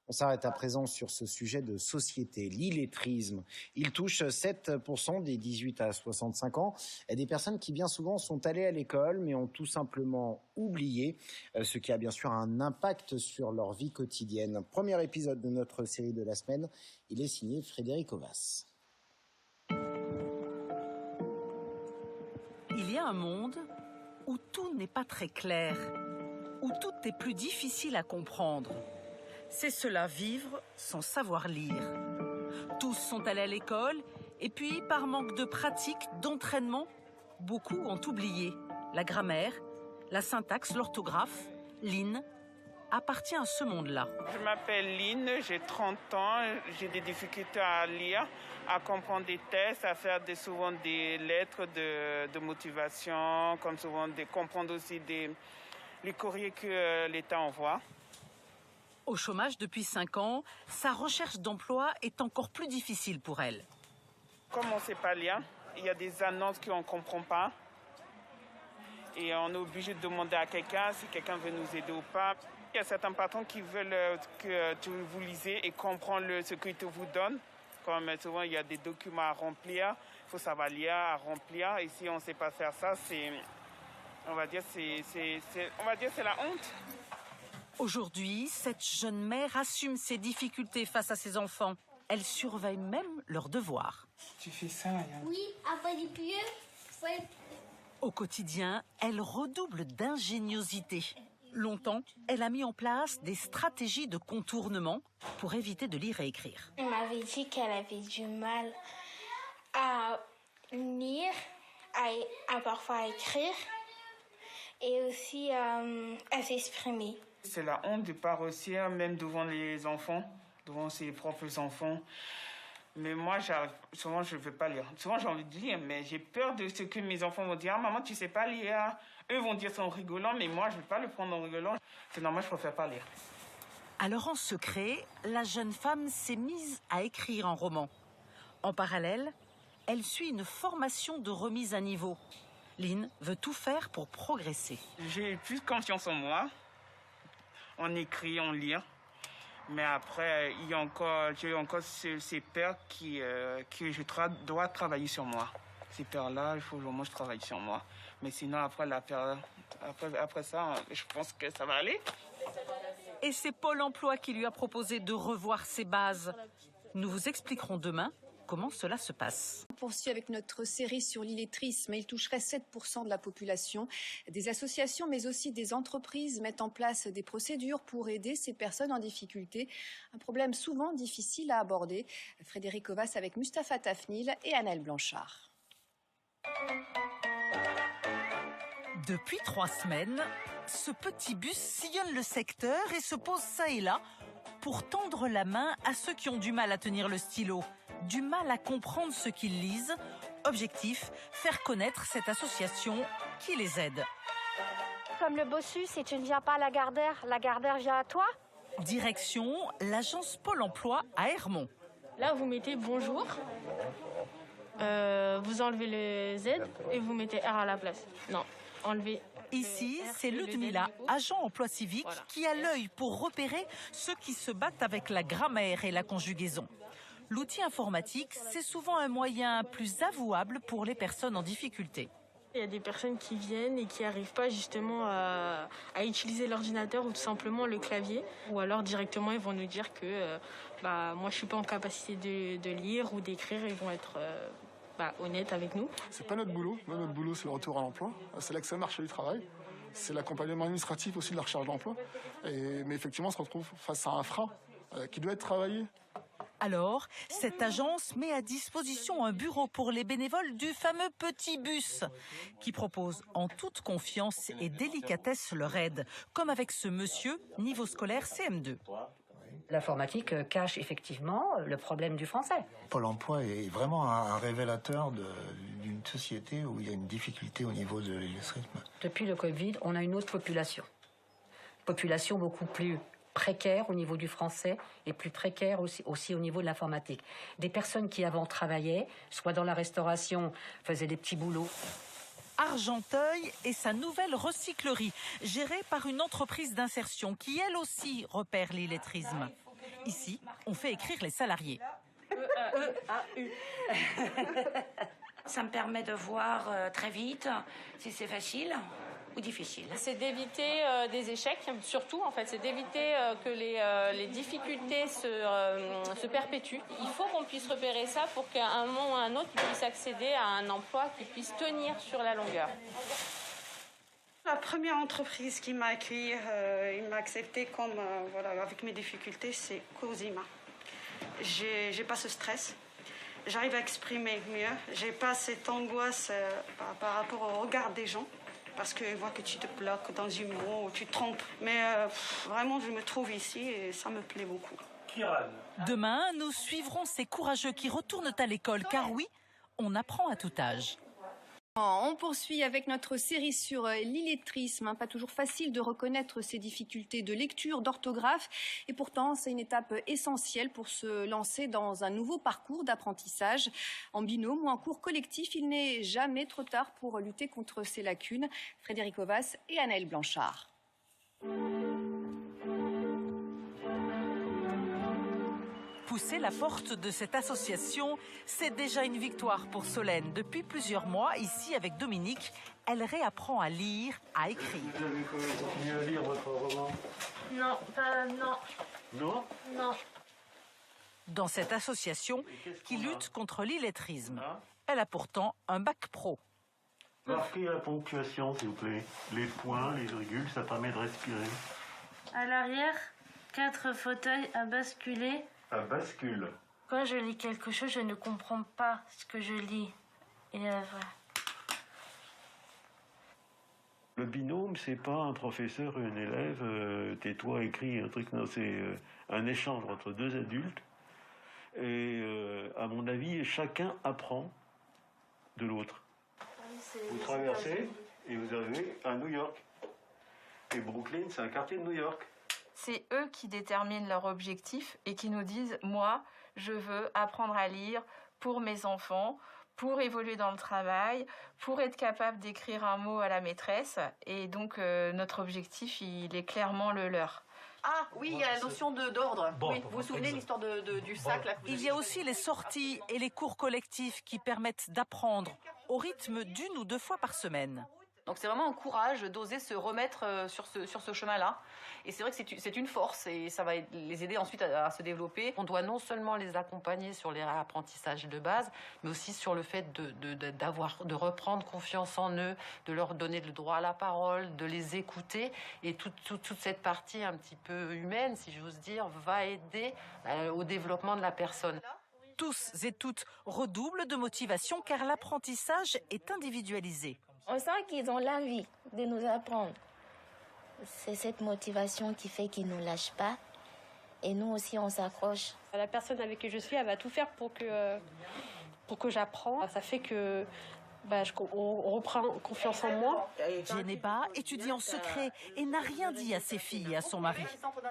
On s'arrête à présent sur ce sujet de société, l'illettrisme. Il touche 7% des 18 à 65 ans, et des personnes qui bien souvent sont allées à l'école mais ont tout simplement oublié, ce qui a bien sûr un impact sur leur vie quotidienne. Premier épisode de notre série de la semaine, il est signé Frédéric Ovas. Il y a un monde où tout n'est pas très clair, où tout est plus difficile à comprendre. C'est cela, vivre sans savoir lire. Tous sont allés à l'école et puis, par manque de pratique, d'entraînement, beaucoup ont oublié. La grammaire, la syntaxe, l'orthographe, Lynn appartient à ce monde-là. Je m'appelle Lynn, j'ai 30 ans, j'ai des difficultés à lire, à comprendre des textes, à faire souvent des lettres de motivation, comme souvent de comprendre aussi les courriers que l'État envoie. Au chômage depuis 5 ans, sa recherche d'emploi est encore plus difficile pour elle. Comme on ne sait pas lire, il y a des annonces qu'on ne comprend pas. Et on est obligé de demander à quelqu'un si quelqu'un veut nous aider ou pas. Il y a certains patrons qui veulent que vous lisez et comprendre ce qu'ils vous donnent. Comme souvent, il y a des documents à remplir. Il faut savoir lire, à remplir. Et si on ne sait pas faire ça, on va dire c'est la honte. Aujourd'hui, cette jeune mère assume ses difficultés face à ses enfants. Elle surveille même leurs devoirs. Tu fais ça, Yann? Oui, après du pieux. Ouais. Au quotidien, elle redouble d'ingéniosité. Longtemps, elle a mis en place des stratégies de contournement pour éviter de lire et écrire. Elle m'avait dit qu'elle avait du mal à lire, à parfois écrire et aussi à s'exprimer. C'est la honte de ne pas réussir, même devant les enfants, devant ses propres enfants. Mais moi, souvent, je ne veux pas lire. Souvent, j'ai envie de lire, mais j'ai peur de ce que mes enfants vont dire. Ah, maman, tu ne sais pas lire. Eux vont dire c'est en rigolant, mais moi, je ne veux pas le prendre en rigolant. C'est normal, je préfère pas lire. Alors, en secret, la jeune femme s'est mise à écrire un roman. En parallèle, elle suit une formation de remise à niveau. Lynn veut tout faire pour progresser. J'ai plus confiance en moi. On écrit, on lit. Mais après, j'ai encore ces peurs que je dois travailler sur moi. Ces peurs-là, il faut vraiment que je travaille sur moi. Mais sinon, après ça, je pense que ça va aller. Et c'est Pôle emploi qui lui a proposé de revoir ses bases. Nous vous expliquerons demain comment cela se passe. On poursuit avec notre série sur l'illettrisme. Il toucherait 7% de la population. Des associations, mais aussi des entreprises mettent en place des procédures pour aider ces personnes en difficulté. Un problème souvent difficile à aborder. Frédéric Ovas avec Mustapha Tafnil et Annelle Blanchard. Depuis 3 semaines, ce petit bus sillonne le secteur et se pose ça et là pour tendre la main à ceux qui ont du mal à tenir le stylo, du mal à comprendre ce qu'ils lisent. Objectif, faire connaître cette association qui les aide. Comme le bossu, si tu ne viens pas à la Gardère vient à toi. Direction l'agence Pôle emploi à Hermont. Là, vous mettez bonjour, vous enlevez le Z et vous mettez R à la place. Non, enlevez. Ici, c'est Ludmila, agent emploi civique, qui a l'œil pour repérer ceux qui se battent avec la grammaire et la conjugaison. L'outil informatique, c'est souvent un moyen plus avouable pour les personnes en difficulté. Il y a des personnes qui viennent et qui n'arrivent pas justement à utiliser l'ordinateur ou tout simplement le clavier. Ou alors directement, ils vont nous dire que moi, je ne suis pas en capacité de lire ou d'écrire. Ils vont être honnêtes avec nous. C'est pas notre boulot. Notre boulot, c'est le retour à l'emploi. C'est l'accès au marché du travail. C'est l'accompagnement administratif aussi de la recherche d'emploi. Mais effectivement, on se retrouve face à un frein qui doit être travaillé. Alors, cette agence met à disposition un bureau pour les bénévoles du fameux petit bus qui propose en toute confiance et délicatesse leur aide, comme avec ce monsieur, niveau scolaire CM2. L'informatique cache effectivement le problème du français. Pôle emploi est vraiment un révélateur d'une société où il y a une difficulté au niveau de l'illettrisme. Depuis le Covid, on a une autre population. Population beaucoup plus précaire au niveau du français et plus précaire aussi au niveau de l'informatique. Des personnes qui avant travaillaient, soit dans la restauration, faisaient des petits boulots. Argenteuil et sa nouvelle recyclerie, gérée par une entreprise d'insertion qui, elle aussi, repère l'illettrisme. Ici, on fait écrire les salariés. Ça me permet de voir très vite si c'est facile ou difficile. C'est d'éviter des échecs, surtout en fait, c'est d'éviter que les difficultés se perpétuent. Il faut qu'on puisse repérer ça pour qu'à un moment ou à un autre, ils puissent accéder à un emploi qui puisse tenir sur la longueur. La première entreprise qui m'a accueilli, il m'a accepté comme, voilà, avec mes difficultés, c'est Cosima. J'ai pas ce stress. J'arrive à exprimer mieux. J'ai pas cette angoisse par rapport au regard des gens. Parce qu'ils voient que tu te bloques dans une mot ou tu te trompes. Mais vraiment, je me trouve ici et ça me plaît beaucoup. Demain, nous suivrons ces courageux qui retournent à l'école, car oui, on apprend à tout âge. On poursuit avec notre série sur l'illettrisme. Pas toujours facile de reconnaître ses difficultés de lecture, d'orthographe. Et pourtant, c'est une étape essentielle pour se lancer dans un nouveau parcours d'apprentissage. En binôme ou en cours collectif, il n'est jamais trop tard pour lutter contre ces lacunes. Frédéric Ovas et Anaëlle Blanchard. Pousser la porte de cette association, c'est déjà une victoire pour Solène. Depuis plusieurs mois, ici avec Dominique, elle réapprend à lire, à écrire. Vous avez continué à lire votre roman? Non, non. Non? Non. Dans cette association qui lutte contre l'illettrisme. Elle a pourtant un bac pro. Marquez la ponctuation, s'il vous plaît. Les points, les virgules, ça permet de respirer. À l'arrière, 4 fauteuils à basculer. À bascule. Quand je lis quelque chose, je ne comprends pas ce que je lis. Le binôme, c'est pas un professeur et un élève, tais-toi, écris un truc. Non, c'est un échange entre deux adultes. Et à mon avis, chacun apprend de l'autre. Vous traversez et vous arrivez à New York. Et Brooklyn, c'est un quartier de New York. C'est eux qui déterminent leur objectif et qui nous disent « Moi, je veux apprendre à lire pour mes enfants, pour évoluer dans le travail, pour être capable d'écrire un mot à la maîtresse. » Et donc, notre objectif, il est clairement le leur. Ah oui, il y a la notion d'ordre. Oui, vous vous souvenez de l'histoire du sac là, que vous Il y a aussi les sorties et les cours collectifs qui permettent d'apprendre au rythme d'1 ou 2 fois par semaine. Donc c'est vraiment un courage d'oser se remettre sur ce chemin-là. Et c'est vrai que c'est une force et ça va les aider ensuite à se développer. On doit non seulement les accompagner sur les apprentissages de base, mais aussi sur le fait de reprendre confiance en eux, de leur donner le droit à la parole, de les écouter. Et toute cette partie un petit peu humaine, si j'ose dire, va aider au développement de la personne. Tous et toutes redoublent de motivation car l'apprentissage est individualisé. On sent qu'ils ont l'envie de nous apprendre. C'est cette motivation qui fait qu'ils ne nous lâchent pas. Et nous aussi, on s'accroche. La personne avec qui je suis, elle va tout faire pour que j'apprends. Ça fait que on reprend confiance en moi. Djeneba étudie en secret et n'a rien dit à ses filles et à son mari.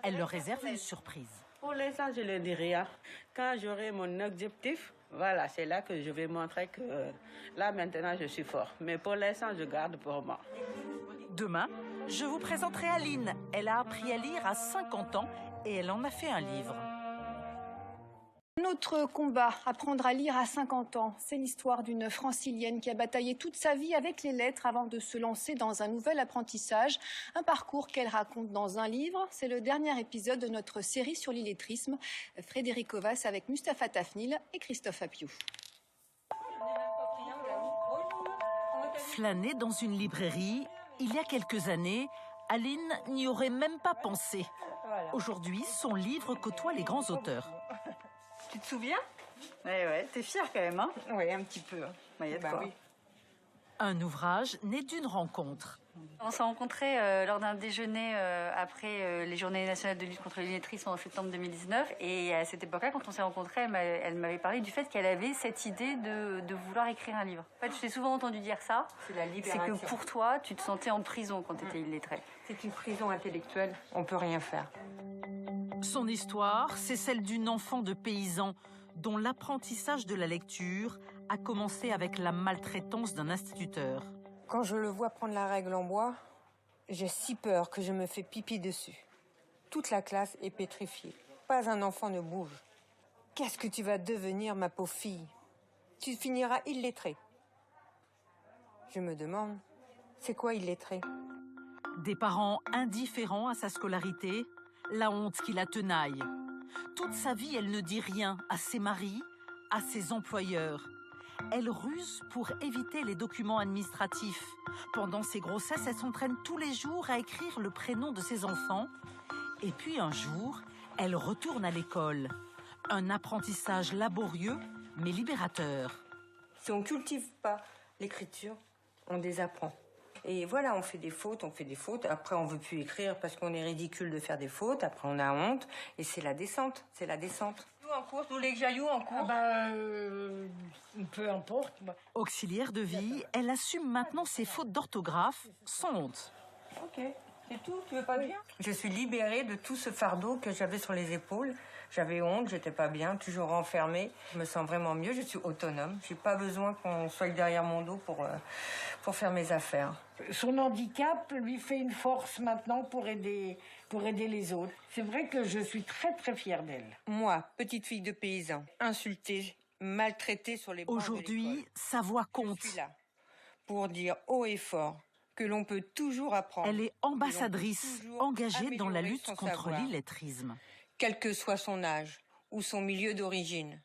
Elle leur réserve une surprise. Pour l'instant, je ne leur dis rien. Quand j'aurai mon objectif, voilà, c'est là que je vais montrer que là, maintenant, je suis fort. Mais pour l'instant, je garde pour moi. Demain, je vous présenterai Aline. Elle a appris à lire à 50 ans et elle en a fait un livre. Notre combat, apprendre à lire à 50 ans, c'est l'histoire d'une francilienne qui a bataillé toute sa vie avec les lettres avant de se lancer dans un nouvel apprentissage. Un parcours qu'elle raconte dans un livre. C'est le dernier épisode de notre série sur l'illettrisme. Frédéric Ovas avec Mustapha Tafnil et Christophe Appiou. Flâner dans une librairie, il y a quelques années, Aline n'y aurait même pas pensé. Aujourd'hui, son livre côtoie les grands auteurs. Tu te souviens? Ouais, t'es fière quand même, hein? Oui, un petit peu. Il y a de quoi. Oui. Un ouvrage né d'une rencontre. On s'est rencontrés lors d'un déjeuner après les Journées nationales de lutte contre l'illettrisme en septembre 2019. Et à cette époque-là, quand on s'est rencontrés, elle m'avait parlé du fait qu'elle avait cette idée de vouloir écrire un livre. En fait, je t'ai souvent entendu dire ça. C'est la libération. C'est que pour toi, tu te sentais en prison quand tu étais illettrée. C'est une prison intellectuelle. On peut rien faire. Son histoire, c'est celle d'une enfant de paysan dont l'apprentissage de la lecture a commencé avec la maltraitance d'un instituteur. Quand je le vois prendre la règle en bois, j'ai si peur que je me fais pipi dessus. Toute la classe est pétrifiée. Pas un enfant ne bouge. Qu'est-ce que tu vas devenir, ma pauvre fille? Tu finiras illettrée. Je me demande, c'est quoi illettré? Des parents indifférents à sa scolarité, la honte qui la tenaille. Toute sa vie, elle ne dit rien à ses maris, à ses employeurs. Elle ruse pour éviter les documents administratifs. Pendant ses grossesses, elle s'entraîne tous les jours à écrire le prénom de ses enfants. Et puis un jour, elle retourne à l'école. Un apprentissage laborieux, mais libérateur. Si on ne cultive pas l'écriture, on désapprend. Et voilà, on fait des fautes. Après, on veut plus écrire parce qu'on est ridicule de faire des fautes. Après, on a honte. Et c'est la descente. En cours, tous les jailloux en cours. Peu importe. Auxiliaire de vie, elle assume maintenant ses fautes d'orthographe sans honte. Ok, c'est tout, tu veux pas bien? Je suis libérée de tout ce fardeau que j'avais sur les épaules. J'avais honte, j'étais pas bien, toujours enfermée. Je me sens vraiment mieux, je suis autonome. J'ai pas besoin qu'on soit derrière mon dos pour faire mes affaires. Son handicap lui fait une force maintenant pour aider les autres. C'est vrai que je suis très très fière d'elle. Moi, petite fille de paysan, insultée, maltraitée sur les bancs de l'école. Aujourd'hui, sa voix compte. Je suis là pour dire haut et fort que l'on peut toujours apprendre. Elle est ambassadrice, engagée dans la lutte contre l'illettrisme. Quel que soit son âge ou son milieu d'origine.